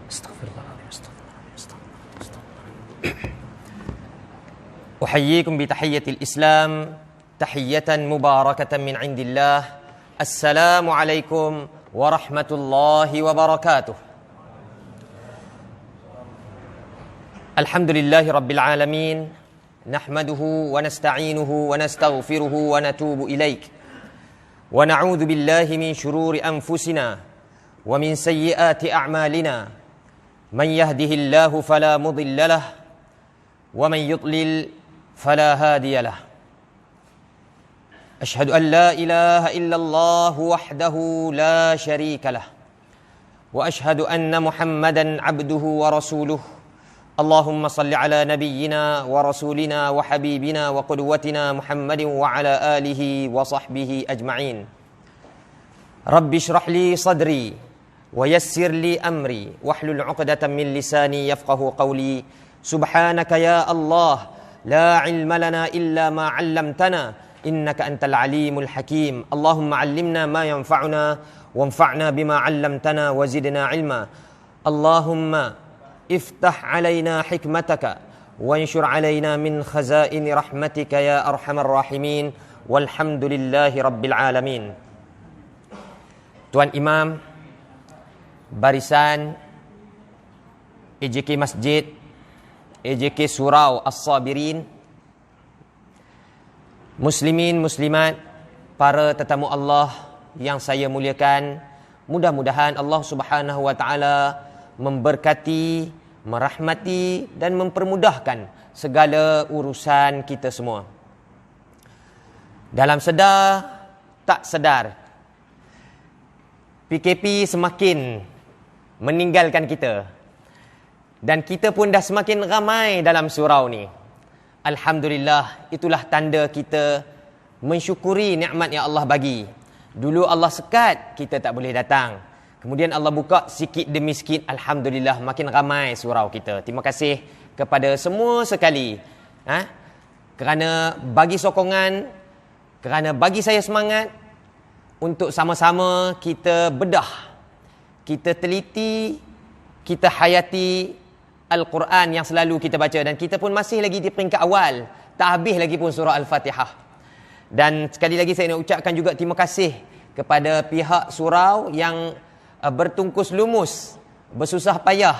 Astaghfirullahaladzim. Uhayyikum bi tahiyyatil Islam, tahiyatan mubarakatan min indillah. Assalamu alaikum warahmatullahi wabarakatuh. Alhamdulillahi rabbil alamin. Nahmaduhu wa nasta'inuhu wa nastaghfiruhu wa natubu ilaik. Wa na'udzu billahi min shururi anfusina wa min sayyiati a'malina. Man yahdihillahu fala mudilla lahu wa man yudlil fala hadiya lahu. Ashhadu an la ilaha illallah wahdahu la syarika lahu wa ashhadu anna Muhammadan 'abduhu wa rasuluhu. Allahumma salli ala nabiyyina wa rasulina wa habibina wa qudwatina Muhammadin wa ala alihi wa sahbihi ajma'in. Rabbi shrah li sadri wa yassir li amri wahlul 'uqdatam min lisani yafqahu qawli. Subhanaka ya Allah, la ilma lana illa ma 'allamtana innaka antal alimul hakim. Allahumma 'allimna ma yanfa'una wanfa'na bima 'allamtana wa zidna 'ilma. Allahumma iftah alaina hikmataka wanshur alaina min khazaini rahmatika ya arhamar rahimin. Walhamdulillahi rabbil alamin. Tuan Imam, barisan EJK Masjid, EJK Surau As-Sabirin, muslimin, muslimat, para tetamu Allah yang saya muliakan, mudah-mudahan Allah Subhanahu wa taala memberkati, merahmati dan mempermudahkan segala urusan kita semua. Dalam sedar tak sedar, PKP semakin meninggalkan kita, dan kita pun dah semakin ramai dalam surau ni. Alhamdulillah, itulah tanda kita mensyukuri nikmat yang Allah bagi. Dulu Allah sekat, kita tak boleh datang. Kemudian Allah buka sikit demi sikit. Alhamdulillah, makin ramai surau kita. Terima kasih kepada semua sekali, kerana bagi sokongan, kerana bagi saya semangat untuk sama-sama kita bedah, kita teliti, kita hayati Al-Quran yang selalu kita baca. Dan kita pun masih lagi di peringkat awal, tak habis lagi pun surah Al-Fatihah. Dan sekali lagi saya nak ucapkan juga terima kasih kepada pihak surau yang bertungkus lumus, bersusah payah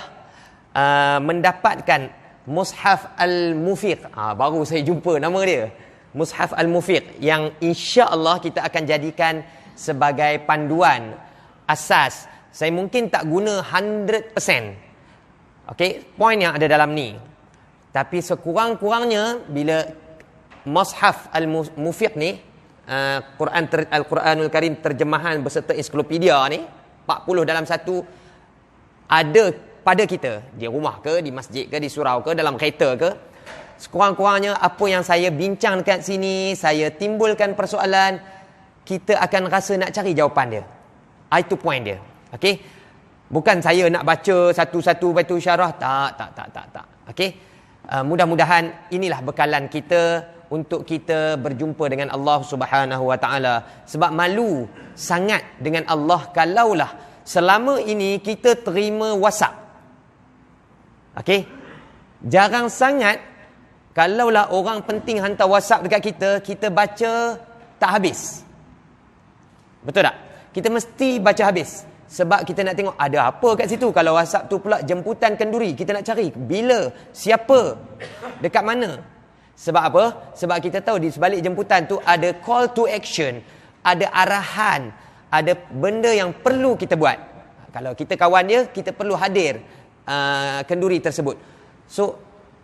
mendapatkan Mushaf Al-Mufiq. Baru saya jumpa nama dia, Mushaf Al-Mufiq, yang insya-Allah kita akan jadikan sebagai panduan asas. Saya mungkin tak guna 100%, okey, poin yang ada dalam ni, tapi sekurang-kurangnya bila Mushaf Al-Mufiq ni, Al-Quranul Karim terjemahan beserta ensiklopedia ni, 40 dalam satu, ada pada kita di rumah ke, di masjid ke, di surau ke, dalam kereta ke. Sekurang-kurangnya apa yang saya bincang dekat sini, saya timbulkan persoalan, kita akan rasa nak cari jawapan dia. Itu point dia. Okey, bukan saya nak baca satu-satu baitul syarah, tak. Okey, mudah-mudahan inilah bekalan kita untuk kita berjumpa dengan Allah Subhanahu wa taala. Sebab malu sangat dengan Allah kalaulah selama ini kita terima WhatsApp. Okey, jarang sangat kalaulah orang penting hantar WhatsApp dekat kita, kita baca tak habis. Betul tak? Kita mesti baca habis. Sebab kita nak tengok ada apa kat situ. Kalau WhatsApp tu pula jemputan kenduri, kita nak cari bila, siapa, dekat mana. Sebab apa? Sebab kita tahu di sebalik jemputan tu ada call to action, ada arahan, ada benda yang perlu kita buat. Kalau kita kawan dia, kita perlu hadir kenduri tersebut. So,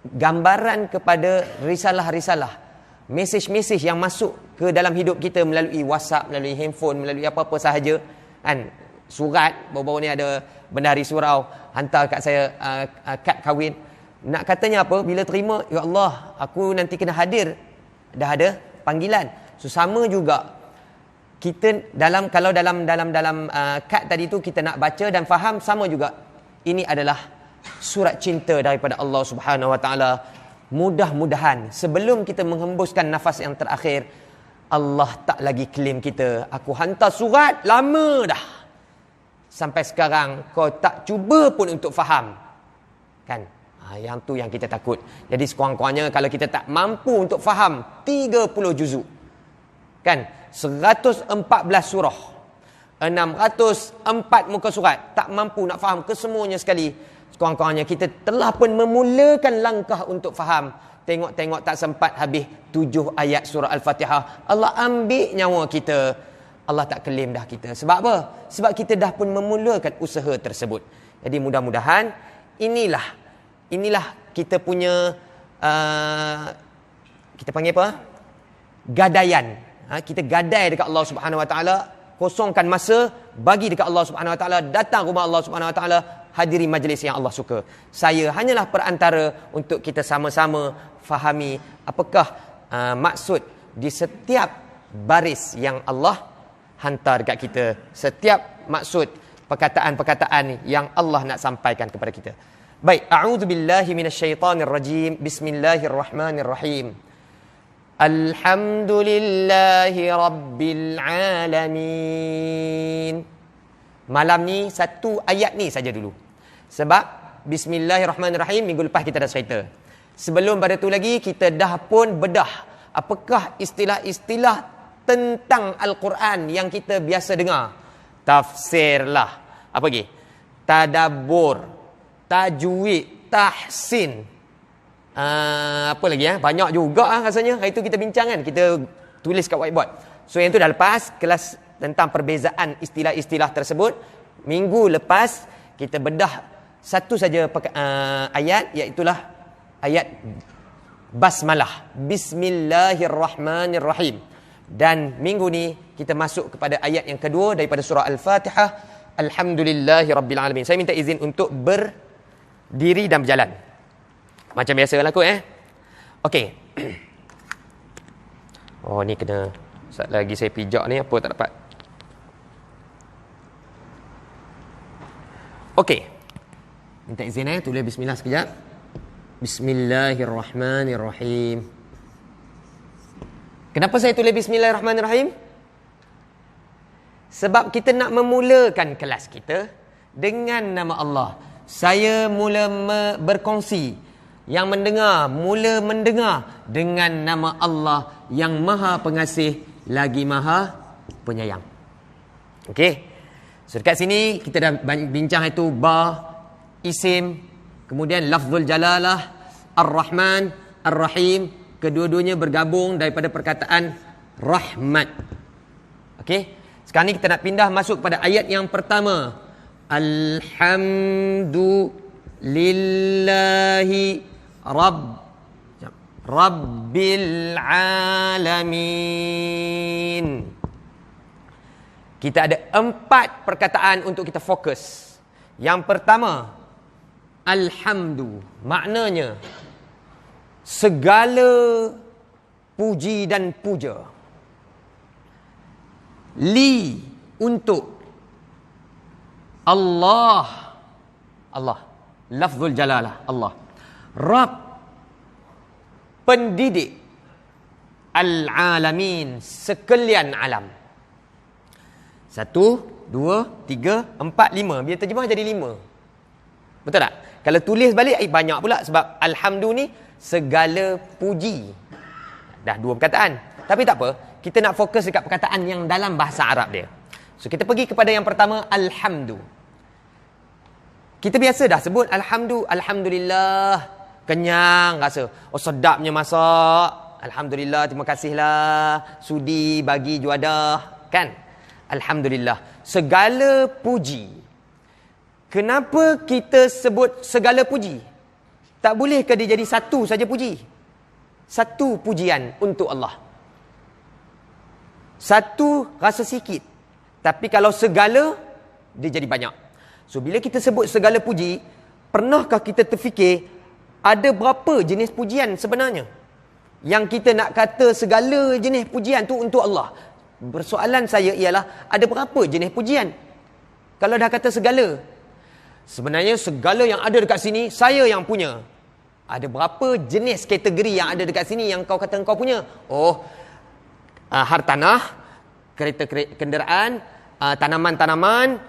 gambaran kepada risalah-risalah, mesej-mesej yang masuk ke dalam hidup kita melalui WhatsApp, melalui handphone, melalui apa-apa sahaja, kan? Surat, baru-baru ni ada bendahari surau hantar kat saya kad kahwin. Nak katanya apa? Bila terima, ya Allah, aku nanti kena hadir. Dah ada panggilan. So, sama juga kita kalau dalam kad tadi tu kita nak baca dan faham, sama juga ini adalah surat cinta daripada Allah Subhanahu wa taala. Mudah-mudahan sebelum kita menghembuskan nafas yang terakhir, Allah tak lagi claim kita, aku hantar surat lama dah, sampai sekarang kau tak cuba pun untuk faham. Kan? Yang tu yang kita takut. Jadi sekurang-kurangnya kalau kita tak mampu untuk faham 30 juzuk. Kan? 114 surah. 604 muka surat. Tak mampu nak faham kesemuanya sekali. Sekurang-kurangnya kita telah pun memulakan langkah untuk faham. Tengok-tengok tak sempat habis 7 ayat surah Al-Fatihah. Allah ambil nyawa kita. Allah tak claim dah kita. Sebab apa? Sebab kita dah pun memulakan usaha tersebut. Jadi mudah-mudahan inilah kita punya kita panggil apa? Gadaian. Kita gadai dekat Allah Subhanahu Wa Taala, kosongkan masa bagi dekat Allah Subhanahu Wa Taala, datang rumah Allah Subhanahu Wa Taala, hadiri majlis yang Allah suka. Saya hanyalah perantara untuk kita sama-sama fahami apakah maksud di setiap baris yang Allah hantar dekat kita, setiap maksud perkataan-perkataan yang Allah nak sampaikan kepada kita. Baik, a'udzubillahi minasyaitonirrajim. Bismillahirrahmanirrahim. Alhamdulillahi rabbil alamin. Malam ni satu ayat ni saja dulu. Sebab bismillahirrahmanirrahim minggu lepas kita dah cerita. Sebelum pada tu lagi kita dah pun bedah apakah istilah-istilah tentang Al-Quran yang kita biasa dengar. Tafsir lah. Apa lagi? Tadabbur, tajwid, tahsin. Apa lagi banyak juga rasanya. Hari tu kita bincang kan, kita tulis kat whiteboard. So yang tu dah lepas kelas tentang perbezaan istilah-istilah tersebut. Minggu lepas kita bedah satu saja ayat, iaitulah ayat basmalah, bismillahirrahmanirrahim. Dan minggu ni kita masuk kepada ayat yang kedua daripada surah Al-Fatihah, alhamdulillahirabbil alamin. Saya minta izin untuk berdiri dan berjalan macam biasa lah kot okey. Oh ni kena sat lagi saya pijak ni, apa tak dapat. Okey, minta izin tulis bismillah sekejap. Bismillahirrahmanirrahim. Kenapa saya tulis bismillahirrahmanirrahim? Sebab kita nak memulakan kelas kita dengan nama Allah. Saya mula berkongsi, yang mendengar mula mendengar dengan nama Allah yang Maha Pengasih lagi Maha Penyayang. Okey. So dekat sini kita dah bincang itu isim, kemudian lafzul jalalah, Ar-Rahman, Ar-Rahim, kedua-duanya bergabung daripada perkataan rahmat. Okey. Sekarang ni kita nak pindah masuk pada ayat yang pertama. Alhamdulillahi Rabbil alamin. Kita ada 4 perkataan untuk kita fokus. Yang pertama, alhamdu. Maknanya segala puji dan puja. Li, untuk Allah. Allah. Lafzul jalalah, Allah. Rabb, pendidik. Al-alamin, sekalian alam. 1, 2, 3, 4, 5. Biar terjemah jadi 5. Betul tak? Kalau tulis balik banyak pula. Sebab alhamdu ni segala puji. Dah 2 perkataan. Tapi tak apa, kita nak fokus dekat perkataan yang dalam bahasa Arab dia. So kita pergi kepada yang pertama, alhamdu. Kita biasa dah sebut alhamdu, alhamdulillah, kenyang rasa. Oh sedapnya masak, alhamdulillah, terima kasihlah, sudi bagi juadah, kan? Alhamdulillah. Segala puji. Kenapa kita sebut segala puji? Tak boleh ke dia jadi satu saja puji? Satu pujian untuk Allah. Satu rasa sikit. Tapi kalau segala, dia jadi banyak. So bila kita sebut segala puji, pernahkah kita terfikir ada berapa jenis pujian sebenarnya? Yang kita nak kata segala jenis pujian tu untuk Allah. Persoalan saya ialah, ada berapa jenis pujian? Kalau dah kata segala, sebenarnya segala yang ada dekat sini saya yang punya. Ada berapa jenis kategori yang ada dekat sini yang kau kata kau punya? Oh, hartanah, kereta kenderaan, tanaman-tanaman,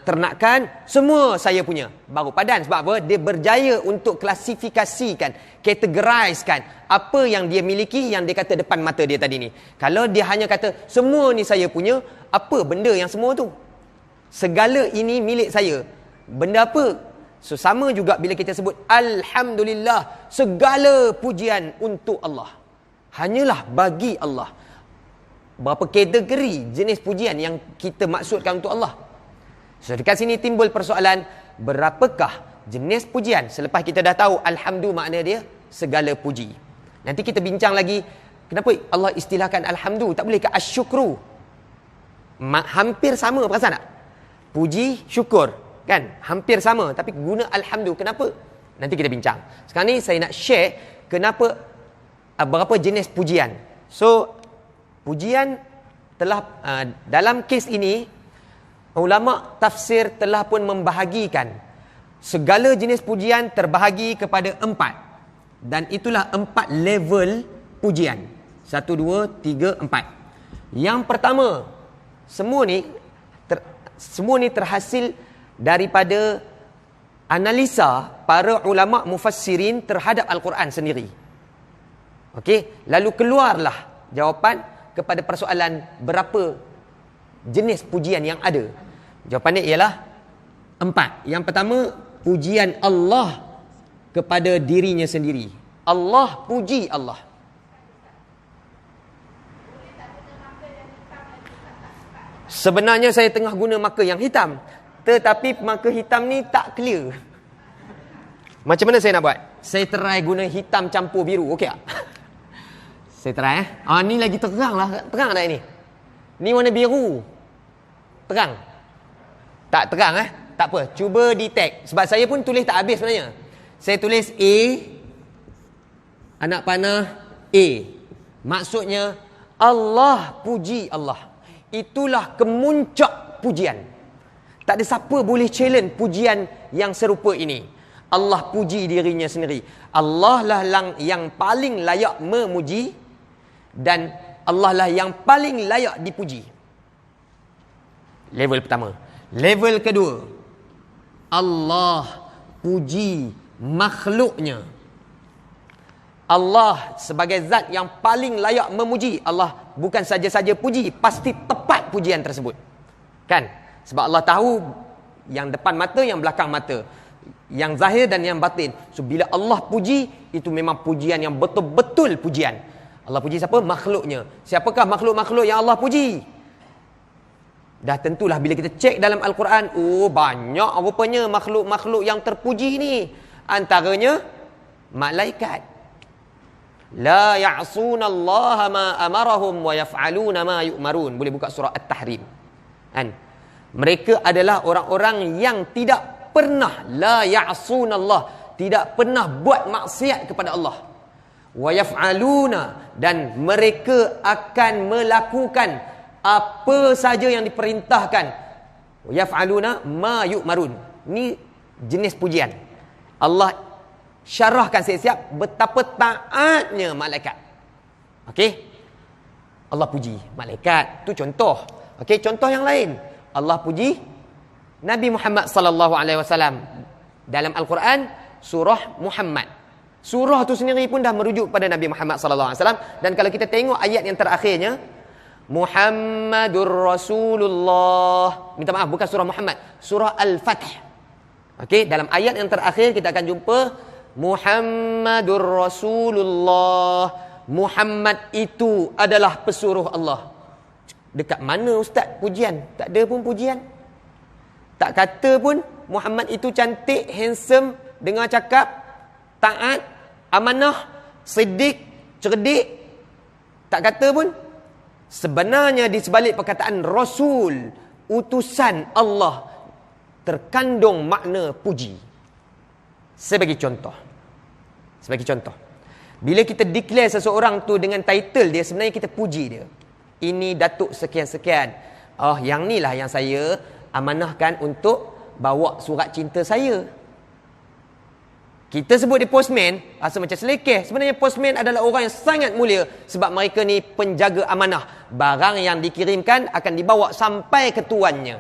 ternakan, semua saya punya. Baru padan. Sebab apa? Dia berjaya untuk klasifikasikan, categorizekan apa yang dia miliki, yang dia kata depan mata dia tadi ni. Kalau dia hanya kata semua ni saya punya, apa benda yang semua tu? Segala ini milik saya. Benda apa? So, sama juga bila kita sebut Alhamdulillah, segala pujian untuk Allah. Hanyalah bagi Allah. Berapa kategori jenis pujian yang kita maksudkan untuk Allah? So, dekat sini timbul persoalan, berapakah jenis pujian? Selepas kita dah tahu Alhamdulillah makna dia segala puji. Nanti kita bincang lagi, kenapa Allah istilahkan Alhamdulillah, tak boleh ke asyukru? Hampir sama, perasan tak? Puji, syukur, kan? Hampir sama, tapi guna Alhamdulillah. Kenapa? Nanti kita bincang. Sekarang ni saya nak share kenapa, berapa jenis pujian. So, pujian telah, dalam kes ini, ulama tafsir telah pun membahagikan segala jenis pujian terbahagi kepada 4. Dan itulah 4 level pujian. 1, 2, 3, 4. Yang pertama, semua ni terhasil daripada analisa para ulama mufassirin terhadap Al-Quran sendiri. Okey, lalu keluarlah jawapan kepada persoalan berapa jenis pujian yang ada. Jawapannya ialah 4. Yang pertama, pujian Allah kepada dirinya sendiri. Allah puji Allah. Sebenarnya saya tengah guna marker yang hitam, tetapi marker hitam ni tak clear. Macam mana saya nak buat? Saya try guna hitam campur biru, okey tak? Saya try ni lagi terang lah. Terang tak ini? Ni warna biru. Terang? Tak terang Tak apa. Cuba detect. Sebab saya pun tulis tak habis sebenarnya. Saya tulis A. Anak panah A. Maksudnya Allah puji Allah. Itulah kemuncak pujian. Tak ada siapa boleh challenge pujian yang serupa ini. Allah puji dirinya sendiri. Allah lah yang paling layak memuji, dan Allah lah yang paling layak dipuji. Level pertama. Level kedua, Allah puji makhluknya. Allah sebagai zat yang paling layak memuji. Allah bukan saja-saja puji, pasti tepat pujian tersebut. Kan? Sebab Allah tahu yang depan mata, yang belakang mata, yang zahir dan yang batin. So bila Allah puji, itu memang pujian yang betul-betul pujian. Allah puji siapa? Makhluknya. Siapakah makhluk-makhluk yang Allah puji? Dah tentulah bila kita cek dalam Al-Quran, banyak rupanya makhluk-makhluk yang terpuji ni. Antaranya malaikat. La ya'sunallaha ma amarahum wa yaf'aluna ma yu'marun. Boleh buka surah At-Tahrim. Kan? Mereka adalah orang-orang yang tidak pernah, la ya'sunallah, tidak pernah buat maksiat kepada Allah. Wa yaf'aluna, dan mereka akan melakukan apa saja yang diperintahkan. Wa yaf'aluna ma yu'marun. Ni jenis pujian. Allah syarahkan siap-siap betapa taatnya malaikat. Okey? Allah puji malaikat, tu contoh. Okey, contoh yang lain. Allah puji Nabi Muhammad sallallahu alaihi wasallam dalam Al-Quran surah Muhammad. Surah tu sendiri pun dah merujuk pada Nabi Muhammad sallallahu alaihi wasallam, dan kalau kita tengok ayat yang terakhirnya, Muhammadur Rasulullah. Minta maaf, bukan surah Muhammad, surah Al-Fath. Okey, dalam ayat yang terakhir kita akan jumpa Muhammadur Rasulullah. Muhammad itu adalah pesuruh Allah. Dekat mana ustaz pujian? Tak ada pun pujian. Tak kata pun Muhammad itu cantik, handsome, dengar cakap, taat, amanah, siddiq, cerdik. Tak kata pun. Sebenarnya di sebalik perkataan Rasul, utusan Allah, terkandung makna puji. Sebagai contoh. Bila kita declare seseorang tu dengan title dia, sebenarnya kita puji dia. Ini Datuk sekian-sekian. Yang ni lah yang saya amanahkan untuk bawa surat cinta saya. Kita sebut dia postman, rasa macam selekeh. Sebenarnya postman adalah orang yang sangat mulia, sebab mereka ni penjaga amanah. Barang yang dikirimkan akan dibawa sampai ke tuannya.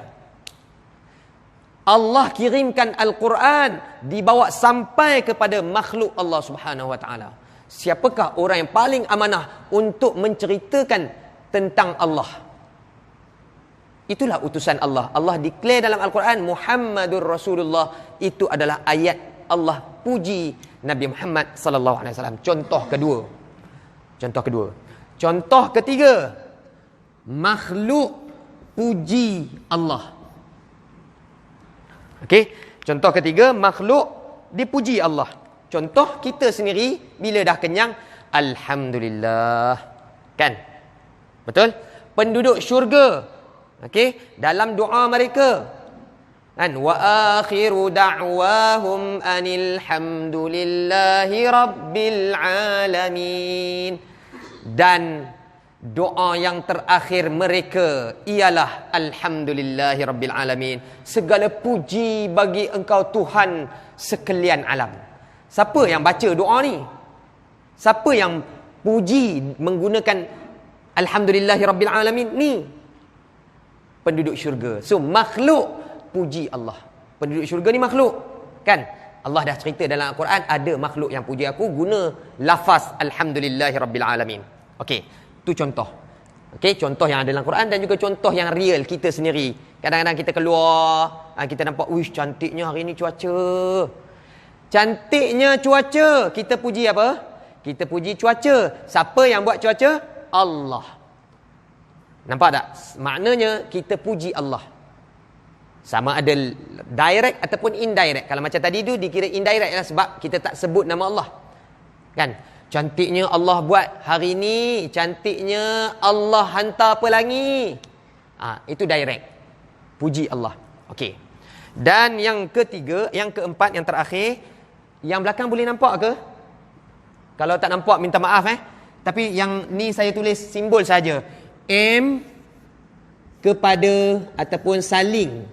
Allah kirimkan Al-Quran dibawa sampai kepada makhluk Allah Subhanahu Wa Taala. Siapakah orang yang paling amanah untuk menceritakan tentang Allah? Itulah utusan Allah. Allah declare dalam Al-Quran Muhammadur Rasulullah. Itu adalah ayat Allah puji Nabi Muhammad sallallahu alaihi wasallam. Contoh kedua. Contoh ketiga, makhluk puji Allah. Okey, contoh ketiga, makhluk dipuji Allah. Contoh kita sendiri bila dah kenyang, alhamdulillah. Kan? Betul? Penduduk syurga, okey, dalam doa mereka, kan, wa akhiru da'wahum anil hamdulillahi rabbil alamin. Dan doa yang terakhir mereka ialah alhamdulillahi rabbil alamin. Segala puji bagi engkau Tuhan sekalian alam. Siapa yang baca doa ni? Siapa yang puji menggunakan alhamdulillahi rabbil alamin ni? Penduduk syurga. So makhluk puji Allah. Penduduk syurga ni makhluk, kan? Allah dah cerita dalam Al-Quran, ada makhluk yang puji aku guna lafaz alhamdulillahi rabbil alamin. Okey, tu contoh. Okey, contoh yang ada dalam Quran dan juga contoh yang real kita sendiri. Kadang-kadang kita keluar, kita nampak, wish, cantiknya hari ni cuaca. Cantiknya cuaca. Kita puji apa? Kita puji cuaca. Siapa yang buat cuaca? Allah. Nampak tak? Maknanya kita puji Allah. Sama ada direct ataupun indirect. Kalau macam tadi tu dikira indirect lah sebab kita tak sebut nama Allah. Kan? Cantiknya Allah buat hari ni, cantiknya Allah hantar pelangi. Itu direct. Puji Allah. Okey. Dan yang ketiga, yang keempat, yang terakhir, yang belakang boleh nampak ke? Kalau tak nampak minta maaf Tapi yang ni saya tulis simbol saja. M kepada ataupun saling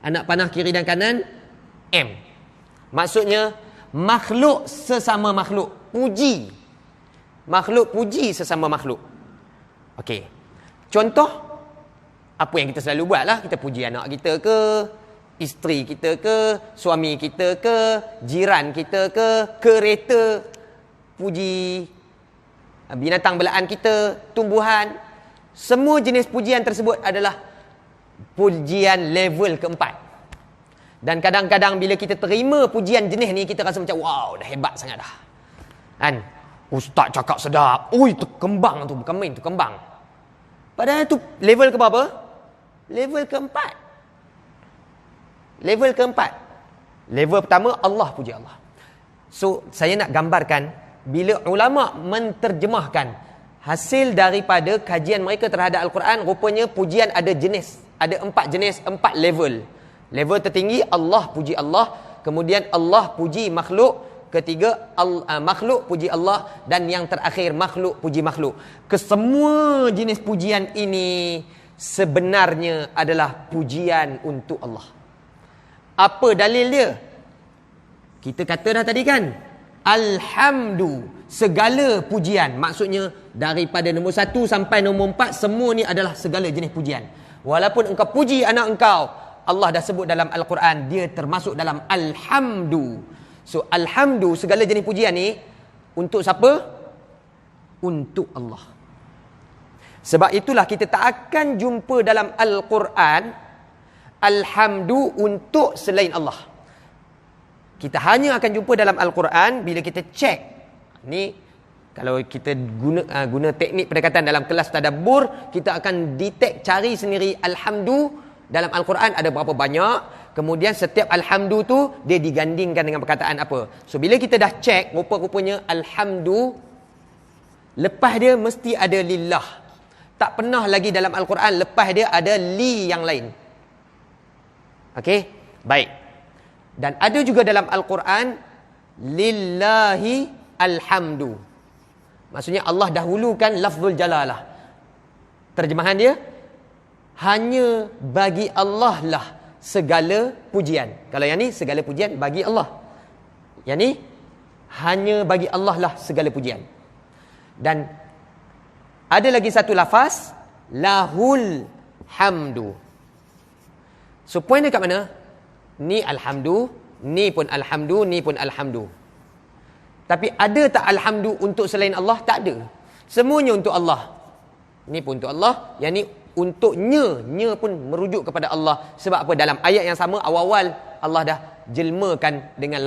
anak panah kiri dan kanan M. Maksudnya makhluk sesama makhluk puji. Makhluk puji sesama makhluk. Okey. Contoh apa yang kita selalu buat lah. Kita puji anak kita ke, isteri kita ke, suami kita ke, jiran kita ke, kereta, puji binatang belaan kita, tumbuhan. Semua jenis pujian tersebut adalah pujian level keempat. Dan kadang-kadang bila kita terima pujian jenis ni, kita rasa macam wow, dah hebat sangat dah. Kan? Ustaz cakap sedap. Ui, tu kembang tu, bukan main tu, kembang. Padahal tu level ke berapa? Level keempat. Level keempat. Level pertama, Allah puji Allah. So, saya nak gambarkan bila ulama menterjemahkan hasil daripada kajian mereka terhadap Al-Quran, rupanya pujian ada jenis. Ada 4 jenis, 4 level. Level tertinggi, Allah puji Allah. Kemudian Allah puji makhluk. Ketiga, makhluk puji Allah. Dan yang terakhir, makhluk puji makhluk. Kesemua jenis pujian ini sebenarnya adalah pujian untuk Allah. Apa dalil dia? Kita kata dah tadi kan, alhamdu, segala pujian. Maksudnya daripada nombor 1 sampai nombor 4, semua ni adalah segala jenis pujian. Walaupun engkau puji anak engkau, Allah dah sebut dalam Al-Quran, dia termasuk dalam alhamdu. So alhamdu, segala jenis pujian ni untuk siapa? Untuk Allah. Sebab itulah kita tak akan jumpa dalam Al-Quran alhamdu untuk selain Allah. Kita hanya akan jumpa dalam Al-Quran bila kita cek. Ni kalau kita guna teknik pendekatan dalam kelas tadabbur, kita akan detect, cari sendiri alhamdu dalam Al-Quran ada berapa banyak. Kemudian setiap alhamdu tu dia digandingkan dengan perkataan apa. So bila kita dah cek, rupa-rupanya alhamdu lepas dia mesti ada lillah. Tak pernah lagi dalam Al-Quran lepas dia ada li yang lain. Okey? Baik. Dan ada juga dalam Al-Quran lillahi alhamdu. Maksudnya Allah dahulukan lafzul jalalah. Terjemahan dia, hanya bagi Allah lah segala pujian. Kalau yang ni, segala pujian bagi Allah. Yang ni, hanya bagi Allah lah segala pujian. Dan ada lagi satu lafaz, lahul hamdu. So point dia kat mana? Ni alhamdu, ni pun alhamdu, ni pun alhamdu. Tapi ada tak alhamdu untuk selain Allah? Tak ada. Semuanya untuk Allah. Ni pun untuk Allah, yang ni untuk nya pun merujuk kepada Allah. Sebab apa? Dalam ayat yang sama awal-awal Allah dah jelmakan dengan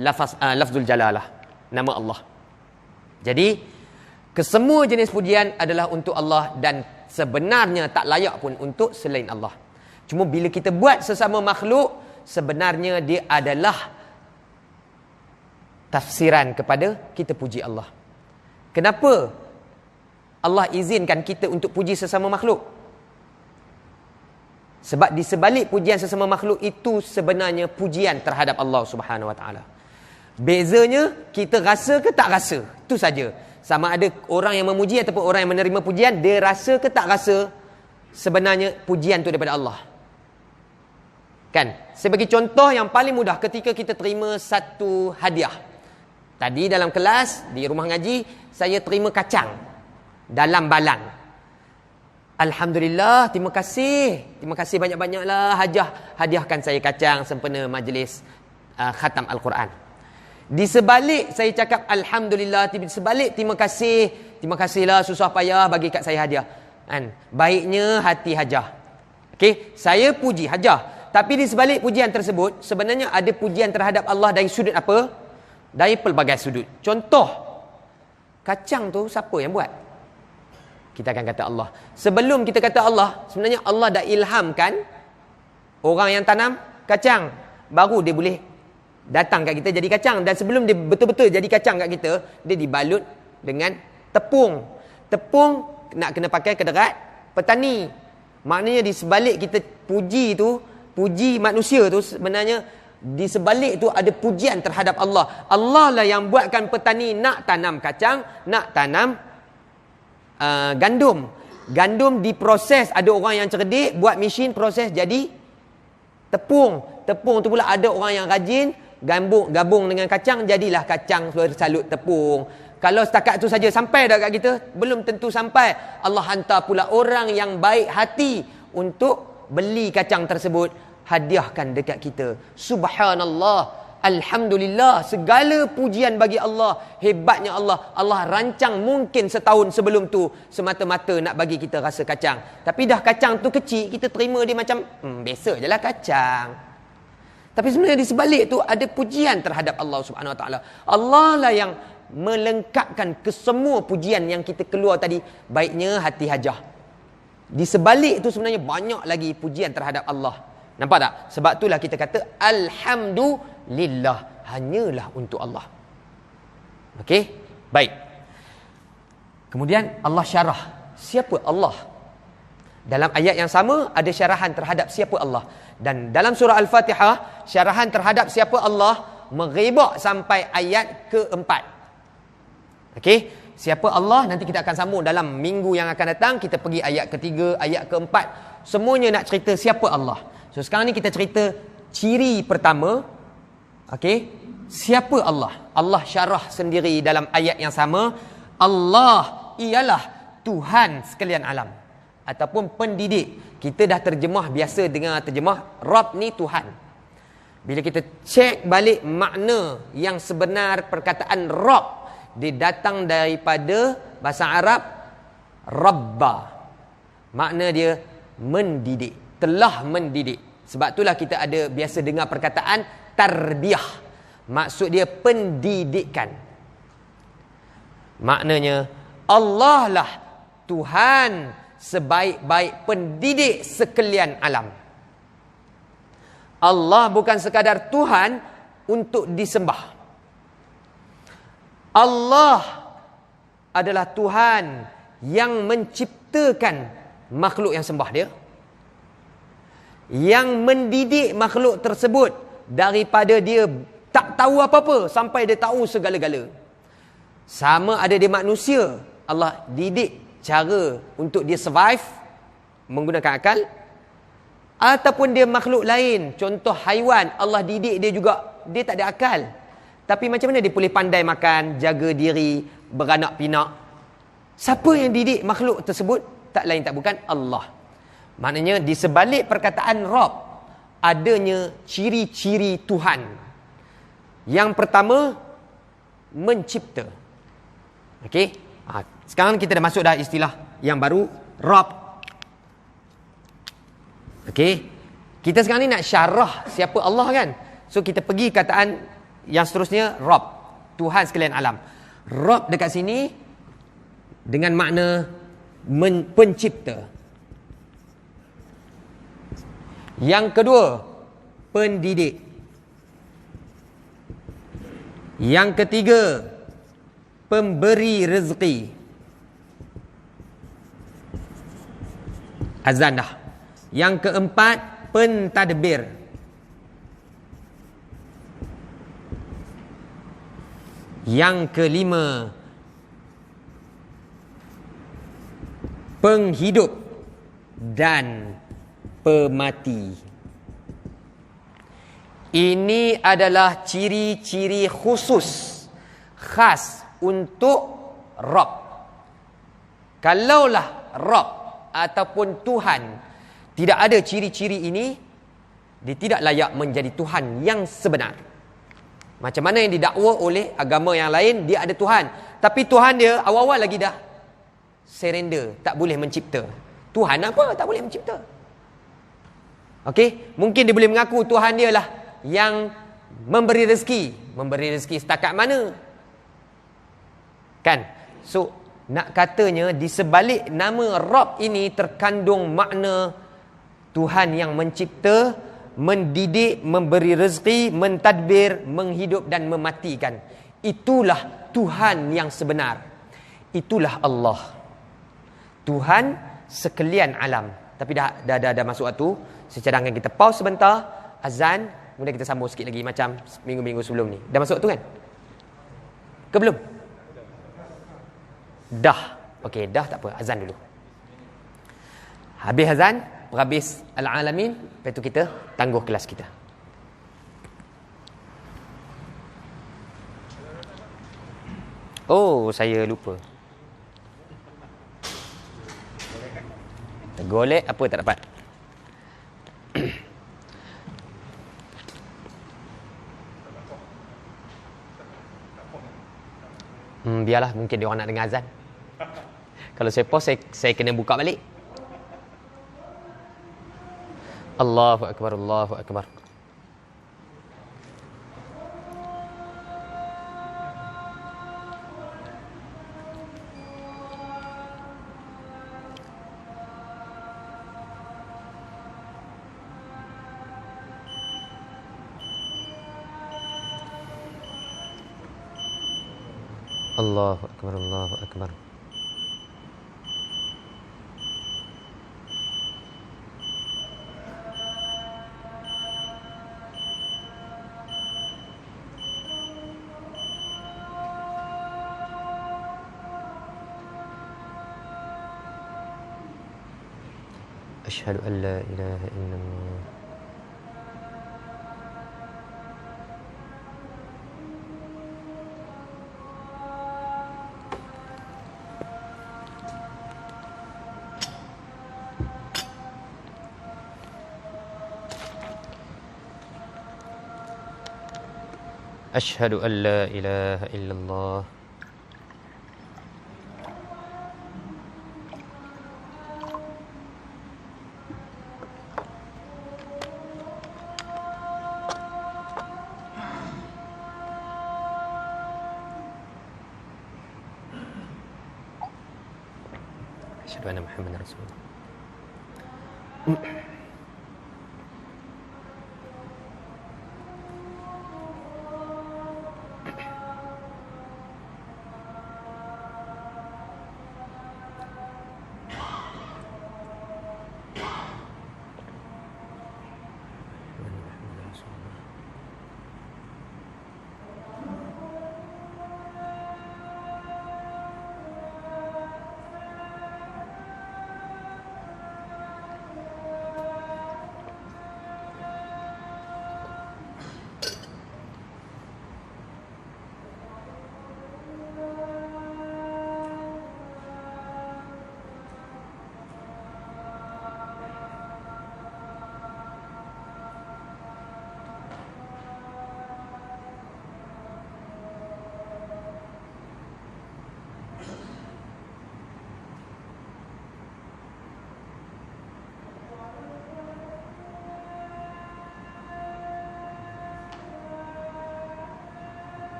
lafzul jalalah, nama Allah. Jadi kesemua jenis pujian adalah untuk Allah dan sebenarnya tak layak pun untuk selain Allah. Cuma bila kita buat sesama makhluk, sebenarnya dia adalah tafsiran kepada kita puji Allah. Kenapa Allah izinkan kita untuk puji sesama makhluk? Sebab di sebalik pujian sesama makhluk itu sebenarnya pujian terhadap Allah Subhanahu Wa Taala. Bezanya kita rasa ke tak rasa, itu saja. Sama ada orang yang memuji ataupun orang yang menerima pujian, dia rasa ke tak rasa sebenarnya pujian itu daripada Allah. Kan? Saya bagi contoh yang paling mudah ketika kita terima satu hadiah. Tadi dalam kelas di rumah ngaji saya terima kacang dalam balang. Alhamdulillah, terima kasih. Terima kasih banyak-banyaklah hadiahkan saya kacang sempena majlis khatam Al-Quran. Di sebalik saya cakap alhamdulillah, di sebalik terima kasihlah susah payah bagi kat saya hadiah. Kan? Baiknya hati hajah. Okey, saya puji hajah. Tapi di sebalik pujian tersebut sebenarnya ada pujian terhadap Allah dari sudut apa? Dari pelbagai sudut. Contoh, kacang tu siapa yang buat? Kita akan kata Allah. Sebelum kita kata Allah, sebenarnya Allah dah ilhamkan orang yang tanam kacang, baru dia boleh datang kat kita jadi kacang. Dan sebelum dia betul-betul jadi kacang kat kita, dia dibalut dengan tepung. Tepung nak kena pakai kederat petani. Maknanya di sebalik kita puji tu, puji manusia tu, sebenarnya di sebalik tu ada pujian terhadap Allah. Allah lah yang buatkan petani nak tanam kacang, nak tanam gandum. Gandum diproses, ada orang yang cerdik buat mesin proses jadi tepung. Tepung tu pula ada orang yang rajin gabung dengan kacang, jadilah kacang bersalut tepung. Kalau setakat tu saja sampai dah kat kita, belum tentu sampai. Allah hantar pula orang yang baik hati untuk beli kacang tersebut, hadiahkan dekat kita. Subhanallah, alhamdulillah, segala pujian bagi Allah. Hebatnya Allah. Allah rancang mungkin setahun sebelum tu semata-mata nak bagi kita rasa kacang. Tapi dah kacang tu kecil, kita terima dia macam biasa je lah kacang. Tapi sebenarnya di sebalik tu ada pujian terhadap Allah Subhanahu Wa Taala. Allah lah yang melengkapkan kesemua pujian yang kita keluar tadi. Baiknya hati hajah. Di sebalik itu sebenarnya banyak lagi pujian terhadap Allah. Nampak tak? Sebab itulah kita kata alhamdulillah, hanyalah untuk Allah. Okey? Baik. Kemudian Allah syarah siapa Allah. Dalam ayat yang sama ada syarahan terhadap siapa Allah. Dan dalam surah Al-Fatihah, syarahan terhadap siapa Allah merebak sampai ayat keempat. Okey, siapa Allah nanti kita akan sambung dalam minggu yang akan datang. Kita pergi ayat ketiga, ayat keempat. Semuanya nak cerita siapa Allah. So sekarang ni kita cerita ciri pertama. Okey, siapa Allah? Allah syarah sendiri dalam ayat yang sama. Allah ialah Tuhan sekalian alam ataupun pendidik. Kita dah terjemah biasa dengan terjemah Rabb ni Tuhan. Bila kita cek balik makna yang sebenar perkataan Rabb, dia datang daripada bahasa Arab Rabba. Makna dia mendidik, telah mendidik. Sebab itulah kita ada biasa dengar perkataan tarbiyah. Maksud dia pendidikan. Maknanya Allah lah Tuhan sebaik-baik pendidik sekalian alam. Allah bukan sekadar Tuhan untuk disembah. Allah adalah Tuhan yang menciptakan makhluk yang sembah dia, yang mendidik makhluk tersebut daripada dia tak tahu apa-apa sampai dia tahu segala-gala. Sama ada dia manusia, Allah didik cara untuk dia survive menggunakan akal, ataupun dia makhluk lain, contoh haiwan, Allah didik dia juga, dia tak ada akal, tapi macam mana dia boleh pandai makan, jaga diri, beranak pinak? Siapa yang didik makhluk tersebut? Tak lain tak bukan Allah. Maknanya di sebalik perkataan Rabb, adanya ciri-ciri Tuhan. Yang pertama, mencipta. Okey? Sekarang kita dah masuk dah istilah yang baru, Rabb. Okey? Kita sekarang ni nak syarah siapa Allah kan? So kita pergi kataan yang seterusnya, Rabb, Tuhan sekalian alam. Rabb dekat sini dengan makna pencipta. Yang kedua, pendidik. Yang ketiga, pemberi rezeki. Azan dah. Yang keempat, pentadbir. Yang kelima, penghidup dan pemati. Ini adalah ciri-ciri khusus, khas untuk Rabb. Kalaulah Rabb ataupun Tuhan tidak ada ciri-ciri ini, dia tidak layak menjadi Tuhan yang sebenar. Macam mana yang didakwa oleh agama yang lain, dia ada Tuhan. Tapi Tuhan dia awal-awal lagi dah surrender, tak boleh mencipta. Tuhan apa? Tak boleh mencipta. Okey, mungkin dia boleh mengaku Tuhan dia lah yang memberi rezeki. Memberi rezeki setakat mana? Kan? So, nak katanya di sebalik nama Rabb ini terkandung makna Tuhan yang mencipta, mendidik, memberi rezeki, mentadbir, menghidup dan mematikan. Itulah Tuhan yang sebenar. Itulah Allah. Tuhan sekalian alam. Tapi dah masuk waktu. Saya cadangkan kita pause sebentar, azan, kemudian kita sambung sikit lagi macam minggu-minggu sebelum ni. Dah masuk waktu kan? Ke belum? Dah. Okey, dah tak apa. Azan dulu. Habis azan, habis al-alamin, lepas tu kita tangguh kelas kita. Oh, saya lupa. Golek apa tak dapat? Biarlah, mungkin dia orang nak dengar azan. Kalau saya pause, saya kena buka balik. Allahu akbar, Allahu akbar. Allahu akbar, Allahu akbar. Asyhadu an la ilaha illallah. Asyhadu an la ilaha illallah. Asyhadu anna Muhammadar Rasulullah.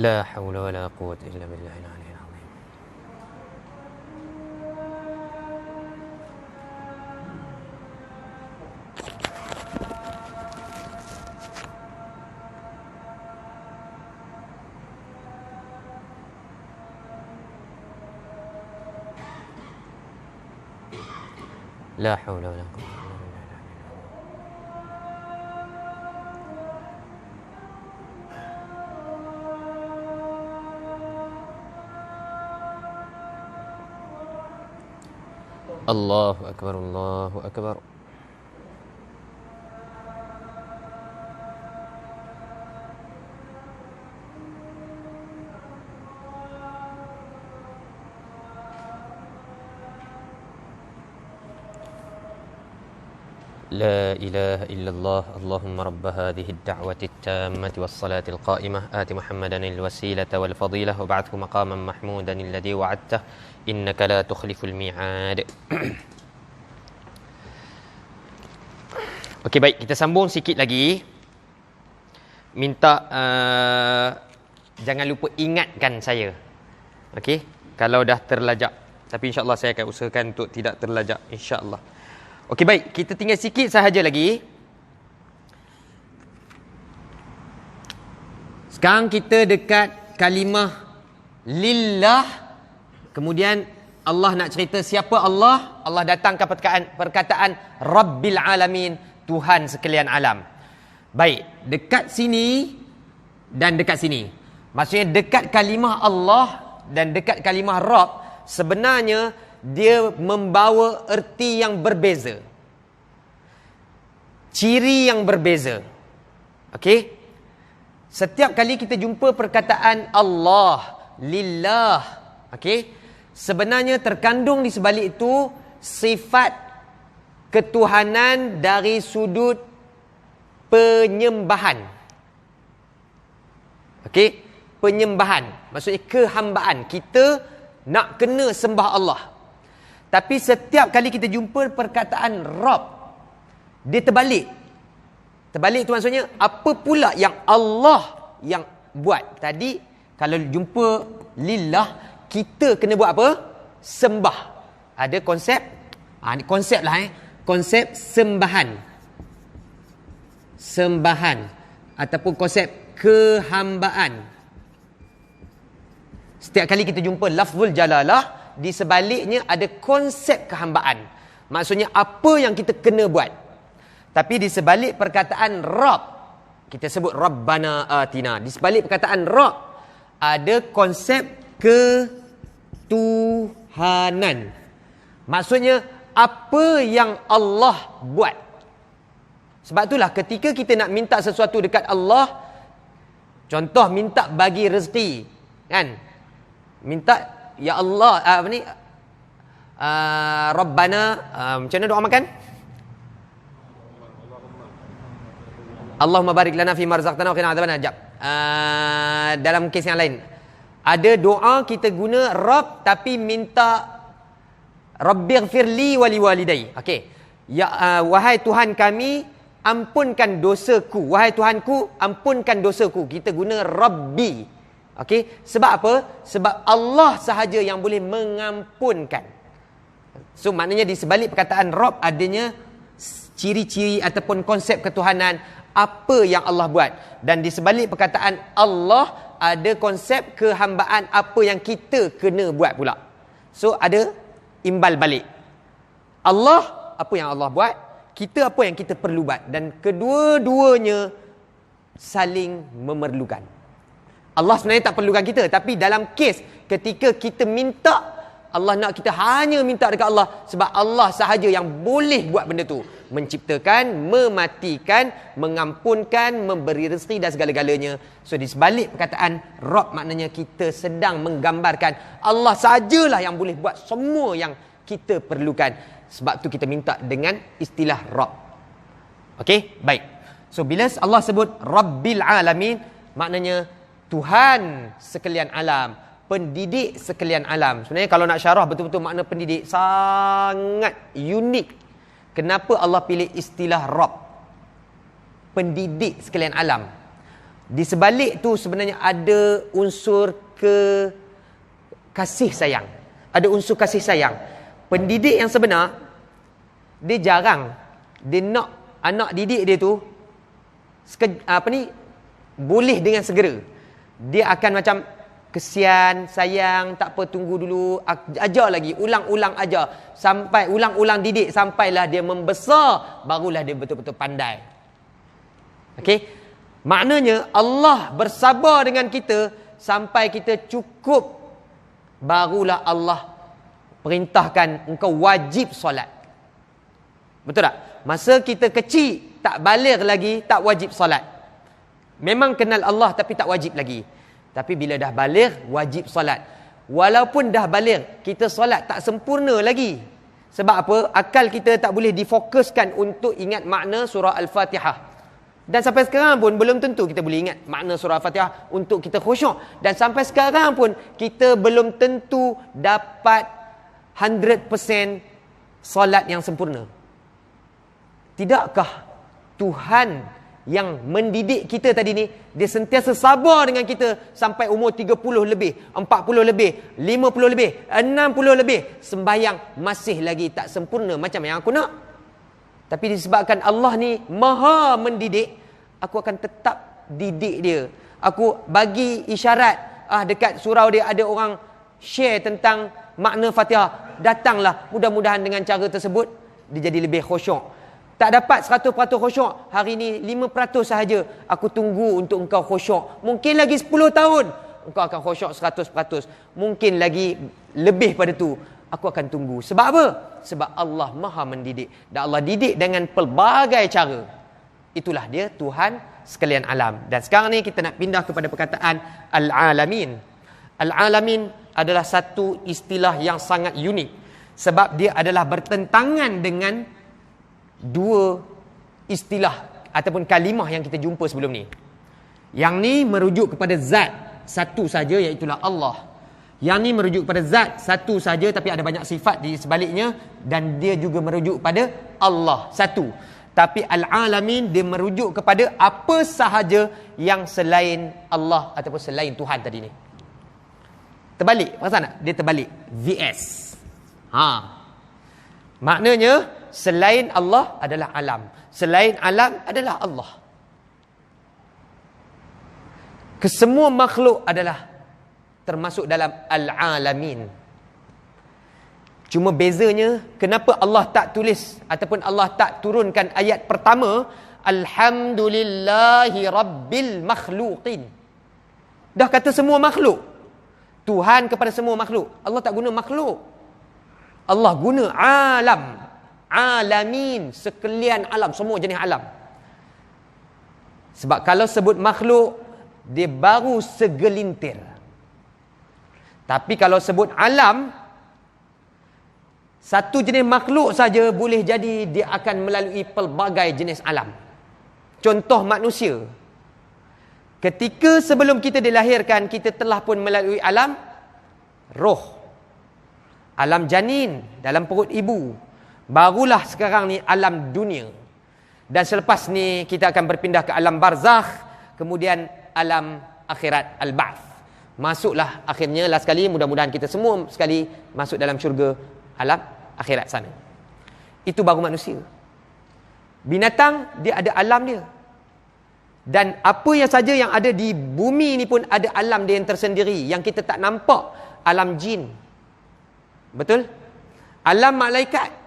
La haula wala quwwata illa billahil aliyyil azim. La haula wala quwwata. Allahu akbar, Allahu akbar. لا إله إلا الله اللهم رب هذه الدعوة التامة والصلاة القائمة آت محمدا الوسيلة والفضيلة وابعثه مقاما محمودا الذي وعدته إنك لا تخلف الميعاد. Okey, baik, kita sambung sikit lagi. Minta jangan lupa ingatkan saya. Okey, kalau dah terlajak. Tapi insya-Allah saya akan usahakan untuk tidak terlajak, insya-Allah. Okey, baik, kita tinggal sikit sahaja lagi. Sekarang kita dekat kalimah lillah. Kemudian Allah nak cerita siapa Allah. Allah datangkan perkataan Rabbil Alamin, Tuhan sekalian alam. Baik, dekat sini dan dekat sini. Maksudnya dekat kalimah Allah dan dekat kalimah Rabb, sebenarnya dia membawa erti yang berbeza, ciri yang berbeza. Okey? Setiap kali kita jumpa perkataan Allah, lillah, okey, sebenarnya terkandung di sebalik itu sifat ketuhanan dari sudut penyembahan. Okey? Penyembahan, maksudnya kehambaan. Kita nak kena sembah Allah. Tapi setiap kali kita jumpa perkataan Rabb, dia terbalik. Terbalik tu maksudnya apa pula yang Allah yang buat. Tadi kalau jumpa lillah, kita kena buat apa? Sembah. Ada konsep, ni konsep lah konsep sembahan. Sembahan ataupun konsep kehambaan. Setiap kali kita jumpa lafzul jalalah, di sebaliknya ada konsep kehambaan. Maksudnya apa yang kita kena buat. Tapi di sebalik perkataan Rabb, kita sebut Rabbana atina. Di sebalik perkataan Rabb ada konsep ketuhanan. Maksudnya apa yang Allah buat. Sebab itulah ketika kita nak minta sesuatu dekat Allah, contoh minta bagi rezeki, kan? Minta ya Allah, Rabbana, macam mana doa makan? Allahumma barik lana fi ma razaqtana wa qina adzabannar. Dalam kes yang lain, ada doa kita guna Rabb tapi minta Rabbighfirli wa liwalidayya. Okey. Ya, wahai Tuhan kami, ampunkan dosaku. Wahai Tuhanku, ampunkan dosaku. Kita guna Rabbi. Okey, sebab apa? Sebab Allah sahaja yang boleh mengampunkan. So maknanya di sebalik perkataan Rabb adanya ciri-ciri ataupun konsep ketuhanan, apa yang Allah buat. Dan di sebalik perkataan Allah ada konsep kehambaan, apa yang kita kena buat pula. So ada imbal balik. Allah, apa yang Allah buat, kita apa yang kita perlu buat. Dan kedua-duanya saling memerlukan. Allah sebenarnya tak perlukan kita, tapi dalam kes ketika kita minta, Allah nak kita hanya minta dekat Allah, sebab Allah sahaja yang boleh buat benda tu. Menciptakan, mematikan, mengampunkan, memberi rezeki dan segala-galanya. So di sebalik perkataan Rabb, maknanya kita sedang menggambarkan Allah sahajalah yang boleh buat semua yang kita perlukan. Sebab tu kita minta dengan istilah Rabb. Okey, baik. So bila Allah sebut Rabbil Alamin, maknanya Tuhan sekalian alam, pendidik sekalian alam. Sebenarnya kalau nak syarah betul-betul makna pendidik, sangat unik. Kenapa Allah pilih istilah Rabb? Pendidik sekalian alam. Di sebalik tu sebenarnya ada unsur kasih sayang. Ada unsur kasih sayang. Pendidik yang sebenar, dia jarang dia nak anak didik dia tu boleh dengan segera. Dia akan macam kesian, sayang, tak apa, tunggu dulu, ajar lagi, ulang-ulang ajar, sampai ulang-ulang didik sampailah dia membesar, barulah dia betul-betul pandai. Okey? Maknanya Allah bersabar dengan kita sampai kita cukup, barulah Allah perintahkan engkau wajib solat. Betul tak? Masa kita kecil, tak baligh lagi, tak wajib solat. Memang kenal Allah tapi tak wajib lagi. Tapi bila dah baligh, wajib solat. Walaupun dah baligh, kita solat tak sempurna lagi. Sebab apa? Akal kita tak boleh difokuskan untuk ingat makna surah Al-Fatihah. Dan sampai sekarang pun belum tentu kita boleh ingat makna surah Al-Fatihah untuk kita khusyuk. Dan sampai sekarang pun kita belum tentu dapat 100% solat yang sempurna. Tidakkah Tuhan yang mendidik kita tadi ni, dia sentiasa sabar dengan kita sampai umur 30 lebih, 40 lebih, 50 lebih, 60 lebih, sembahyang masih lagi tak sempurna macam yang aku nak. Tapi disebabkan Allah ni maha mendidik, aku akan tetap didik dia. Aku bagi isyarat, dekat surau dia ada orang share tentang makna Fatihah. Datanglah, mudah-mudahan dengan cara tersebut dia jadi lebih khusyuk. Tak dapat 100% khusyuk, hari ni 5% sahaja. Aku tunggu untuk engkau khusyuk. Mungkin lagi 10 tahun engkau akan khusyuk 100%. Mungkin lagi lebih pada tu. Aku akan tunggu. Sebab apa? Sebab Allah maha mendidik. Dan Allah didik dengan pelbagai cara. Itulah dia Tuhan sekalian alam. Dan sekarang ni kita nak pindah kepada perkataan Al-Alamin. Al-Alamin adalah satu istilah yang sangat unik. Sebab dia adalah bertentangan dengan dua istilah ataupun kalimah yang kita jumpa sebelum ni. Yang ni merujuk kepada zat satu saja, iaitulah Allah. Yang ni merujuk kepada zat satu saja tapi ada banyak sifat di sebaliknya, dan dia juga merujuk pada Allah satu. Tapi Al-Alamin dia merujuk kepada apa sahaja yang selain Allah ataupun selain Tuhan tadi ni. Terbalik, perasan tak? Dia terbalik. VS. Maknanya selain Allah adalah alam, selain alam adalah Allah. Kesemua makhluk adalah termasuk dalam Al-Alamin. Cuma bezanya, kenapa Allah tak tulis ataupun Allah tak turunkan ayat pertama Alhamdulillahi Rabbil Makhluqin. Dah kata semua makhluk, Tuhan kepada semua makhluk. Allah tak guna makhluk, Allah guna alam. Alamin, sekalian alam, semua jenis alam. Sebab kalau sebut makhluk, dia baru segelintir. Tapi kalau sebut alam, satu jenis makhluk saja boleh jadi dia akan melalui pelbagai jenis alam. Contoh manusia. Ketika sebelum kita dilahirkan, kita telah pun melalui alam roh, alam janin dalam perut ibu. Barulah sekarang ni alam dunia. Dan selepas ni kita akan berpindah ke alam barzakh, kemudian alam akhirat, al-ba'th. Masuklah akhirnya last sekali, mudah-mudahan kita semua sekali masuk dalam syurga alam akhirat sana. Itu baru manusia. Binatang dia ada alam dia. Dan apa yang saja yang ada di bumi ni pun ada alam dia yang tersendiri, yang kita tak nampak. Alam jin, betul? Alam malaikat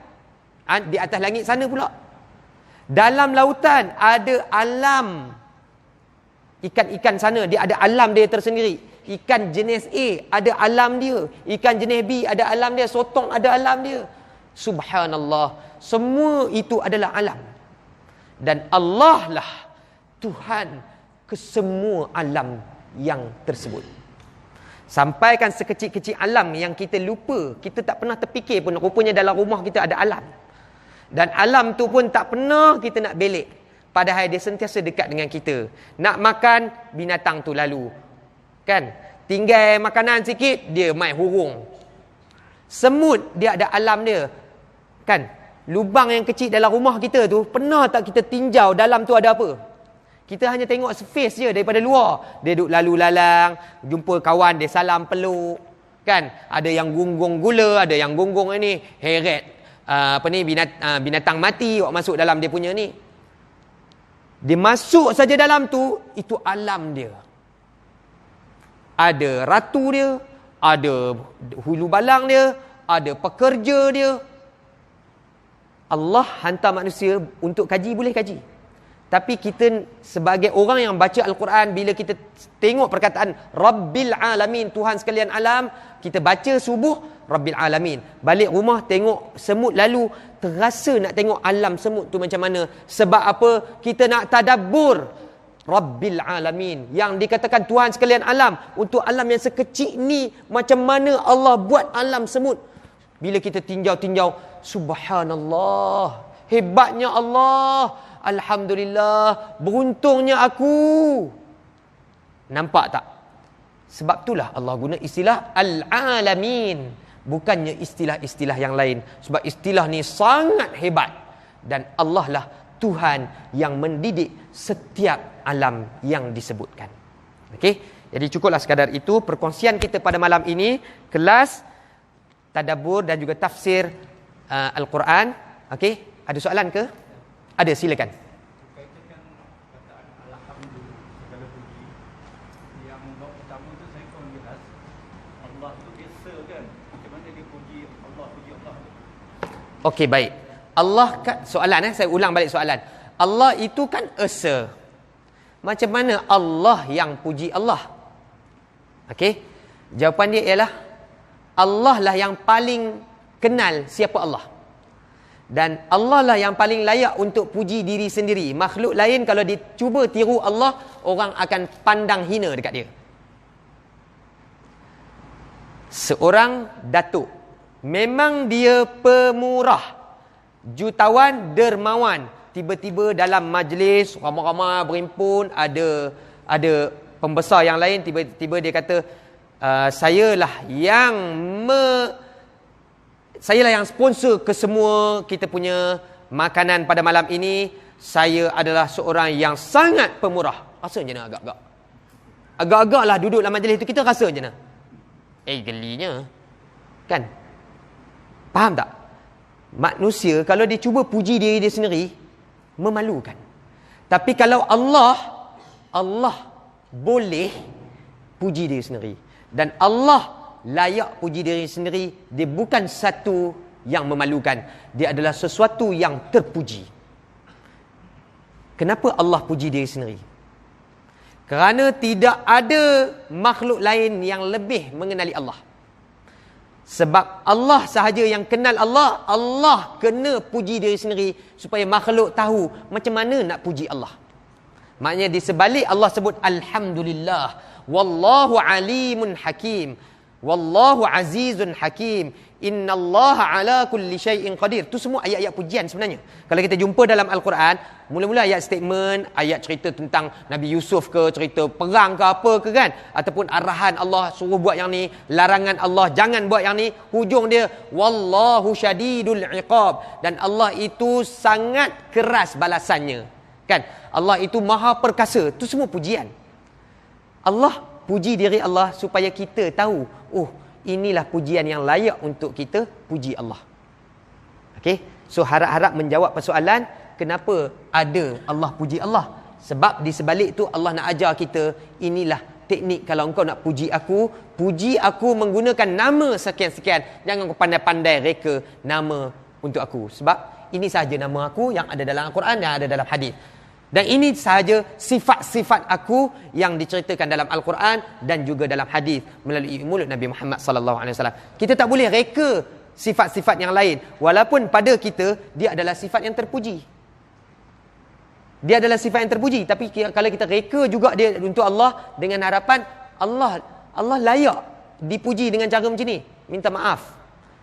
di atas langit sana pula. Dalam lautan ada alam ikan-ikan sana, dia ada alam dia tersendiri. Ikan jenis A ada alam dia, ikan jenis B ada alam dia, sotong ada alam dia. Subhanallah, semua itu adalah alam. Dan Allah lah Tuhan kesemua alam yang tersebut. Sampaikan sekecil-kecil alam yang kita lupa, kita tak pernah terfikir pun rupanya dalam rumah kita ada alam. Dan alam tu pun tak pernah kita nak belik, padahal dia sentiasa dekat dengan kita. Nak makan, binatang tu lalu, kan? Tinggal makanan sikit, dia main hurung. Semut, dia ada alam dia, kan? Lubang yang kecil dalam rumah kita tu, pernah tak kita tinjau dalam tu ada apa? Kita hanya tengok surface je daripada luar. Dia duduk lalu lalang, jumpa kawan dia salam peluk. Kan? Ada yang gunggong gula, ada yang gunggong ini heret binatang mati awak masuk dalam dia punya ni. Dia masuk saja dalam tu, itu alam dia. Ada ratu dia, ada hulu balang dia, ada pekerja dia. Allah hantar manusia untuk kaji, boleh kaji. Tapi kita sebagai orang yang baca Al-Quran, bila kita tengok perkataan Rabbil Alamin, Tuhan sekalian alam, kita baca subuh Rabbil Alamin, balik rumah tengok semut lalu, terasa nak tengok alam semut tu macam mana. Sebab apa? Kita nak tadabbur Rabbil Alamin, yang dikatakan Tuhan sekalian alam. Untuk alam yang sekecil ni, macam mana Allah buat alam semut. Bila kita tinjau-tinjau, subhanallah, hebatnya Allah, alhamdulillah, beruntungnya aku. Nampak tak? Sebab itulah Allah guna istilah Al-Alamin, bukannya istilah-istilah yang lain. Sebab istilah ni sangat hebat. Dan Allah lah Tuhan yang mendidik setiap alam yang disebutkan. Okey, jadi cukuplah sekadar itu perkongsian kita pada malam ini, kelas tadabbur dan juga tafsir Al-Quran. Okey, ada soalan ke? Ada, silakan. Berkaitan perkataan alhamdulillah, segala puji. Yang bab pertama tu saya kurang jelas. Allah tu biasa kan? Macam mana dia puji Allah tu? Okey, baik. Allah kan, soalan saya ulang balik soalan. Allah itu kan esa. Macam mana Allah yang puji Allah? Okey. Jawapan dia ialah Allah lah yang paling kenal siapa Allah. Dan Allah lah yang paling layak untuk puji diri sendiri. Makhluk lain kalau dicuba tiru Allah, orang akan pandang hina dekat dia. Seorang datuk, memang dia pemurah, jutawan, dermawan. Tiba-tiba dalam majlis ramai-ramai berhimpun, ada pembesar yang lain, tiba-tiba dia kata, sayalah yang sponsor ke semua kita punya makanan pada malam ini. Saya adalah seorang yang sangat pemurah. Rasa je nak agak-agak. Agak-agak lah duduk dalam majlis itu, kita rasa je nak. Gelinya. Kan? Faham tak? Manusia kalau dia cuba puji diri dia sendiri, memalukan. Tapi kalau Allah boleh puji diri sendiri. Dan Allah layak puji diri sendiri. Dia bukan satu yang memalukan. Dia adalah sesuatu yang terpuji. Kenapa Allah puji diri sendiri? Kerana tidak ada makhluk lain yang lebih mengenali Allah. Sebab Allah sahaja yang kenal Allah. Allah kena puji diri sendiri supaya makhluk tahu macam mana nak puji Allah. Maknanya di sebalik Allah sebut Alhamdulillah, Wallahu alimun hakim, Wallahu azizun hakim, Innallaha ala kulli syai'in qadir. Itu semua ayat-ayat pujian sebenarnya. Kalau kita jumpa dalam Al-Quran, mula-mula ayat statement, ayat cerita tentang Nabi Yusuf ke, cerita perang ke apa ke kan, ataupun arahan Allah suruh buat yang ni, larangan Allah jangan buat yang ni, hujung dia Wallahu syadidul iqab, dan Allah itu sangat keras balasannya. Kan? Allah itu maha perkasa. Itu semua pujian. Allah puji diri Allah supaya kita tahu, oh, inilah pujian yang layak untuk kita puji Allah. Okey, so harap-harap menjawab persoalan kenapa ada Allah puji Allah. Sebab di sebalik tu Allah nak ajar kita, inilah teknik kalau engkau nak puji aku menggunakan nama sekian-sekian. Jangan kau pandai-pandai reka nama untuk aku. Sebab ini sahaja nama aku yang ada dalam Al-Quran, yang ada dalam hadis. Dan ini sahaja sifat-sifat aku yang diceritakan dalam Al-Quran dan juga dalam hadis melalui mulut Nabi Muhammad sallallahu alaihi wasallam. Kita tak boleh reka sifat-sifat yang lain walaupun pada kita dia adalah sifat yang terpuji. Dia adalah sifat yang terpuji, tapi kalau kita reka juga dia untuk Allah dengan harapan Allah layak dipuji dengan cara macam ni, minta maaf.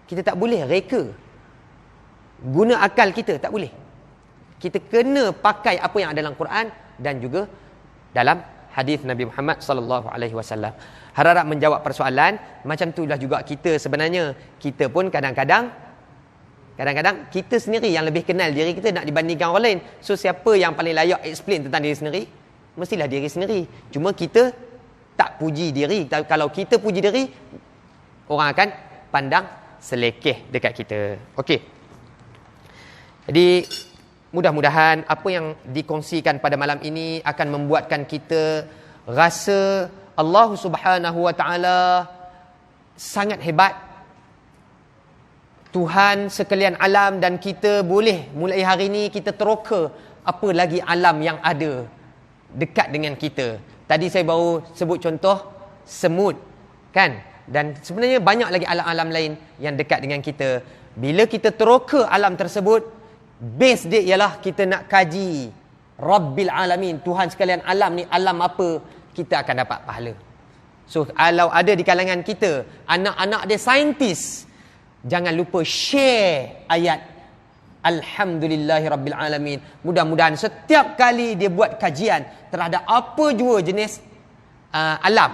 Kita tak boleh reka. Guna akal kita tak boleh. Kita kena pakai apa yang ada dalam Quran dan juga dalam hadis Nabi Muhammad sallallahu alaihi wasallam. Harap menjawab persoalan. Macam itulah juga kita sebenarnya. Kita pun kadang-kadang kita sendiri yang lebih kenal diri kita nak dibandingkan orang lain. So siapa yang paling layak explain tentang diri sendiri? mestilah diri sendiri. Cuma kita tak puji diri. Kalau kita puji diri, orang akan pandang selekeh dekat kita. Okey. Jadi mudah-mudahan apa yang dikongsikan pada malam ini akan membuatkan kita rasa Allah Subhanahu Wa Taala sangat hebat, Tuhan sekalian alam, dan kita boleh mulai hari ini kita teroka apa lagi alam yang ada dekat dengan kita. Tadi saya baru sebut contoh semut, kan? Dan sebenarnya banyak lagi alam-alam lain yang dekat dengan kita. Bila kita teroka alam tersebut, base dia ialah kita nak kaji Rabbil Alamin, Tuhan sekalian alam ni alam apa, kita akan dapat pahala. So kalau ada di kalangan kita anak-anak dia saintis, jangan lupa share ayat Alhamdulillahi Rabbil Alamin. Mudah-mudahan setiap kali dia buat kajian terhadap apa jua jenis alam,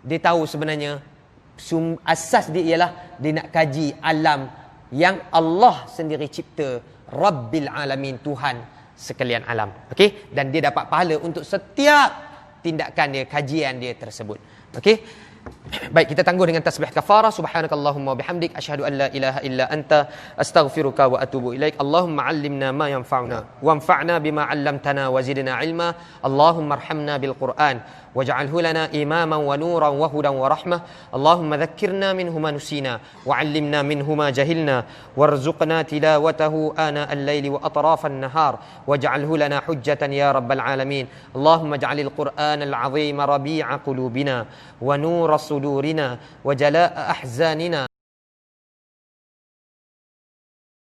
dia tahu sebenarnya asas dia ialah dia nak kaji alam yang Allah sendiri cipta, Rabbil Alamin, Tuhan sekalian alam. Okey, dan dia dapat pahala untuk setiap tindakan dia, kajian dia tersebut. Okey. Baik, kita tangguh dengan tasbih kafarah. Subhanakallahumma wa bihamdik asyhadu an la ilaha illa anta astaghfiruka wa atubu ilaik. Allahumma 'allimna ma yanfa'una wanfa'na bima 'allamtana wa zidna 'ilma. Allahumma arhamna bil Qur'an waj'alhu lana imaman wa nuran wa hudan wa rahmah. Allahumma dhakkirna minhu ma nusina wa 'allimna minhu ma jahilna warzuqna tilawatahu ana al-laili wa atrafan nahar waj'alhu lana hujjatan ya rabbal alamin. Allahumma ij'alil Qur'anal 'azima rabi'a qulubina wa nur صدورنا وجلاء أحزاننا